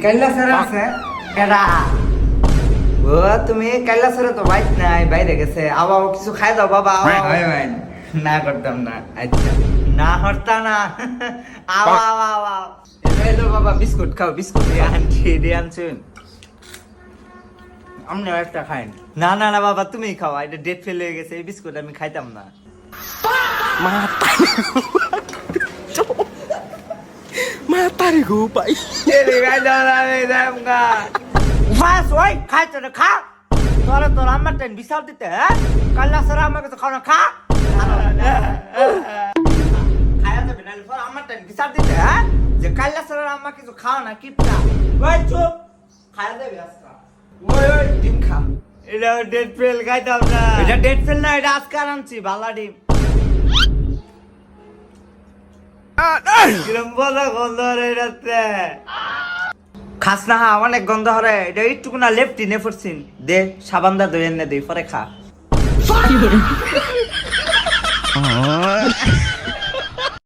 কাইলা sir আছে কেডা ও তুমি কাইলা স্যার তো বাইক নাই বাইরে গেছে আবার কিছু খাই দাও বাবা হয় ভাই না করতাম না আচ্ছা না হরতা না আওয়া আওয়া আওয়া এই তো বাবা বিস্কুট খাও বিস্কুট দিয়ে আনছি দিয়ে আনছেন আমনে একটা খাইন না না না বাবা তুমি খাও এটা ডেট ফেল হয়ে গেছে এই বিস্কুট আমি খাইতাম না Mata nih gue, Pak. Jadi kan dalam hidup kan. Mas, woi, khai cho nó khá. Tôi làm mất tiền bisa tít thế. Kalau serah mah kita kau nak khá. Khai aja benar, kalau làm mất tiền bisa tít thế. Jadi kalau serah mah kita kau nak kita. Woi, cup. Khai aja biasa. Woi, dim khá. Ini dead fail khai tahu na. Ini dead fail na, ini askaran sih, bala dim. কিরম বলা গন্ধ হরে এটাতে খাস না হা অনেক গন্ধ হরে এটা একটুকু না লেফটি নে পড়ছিন দে সাবান দা দই এনে দে পরে খা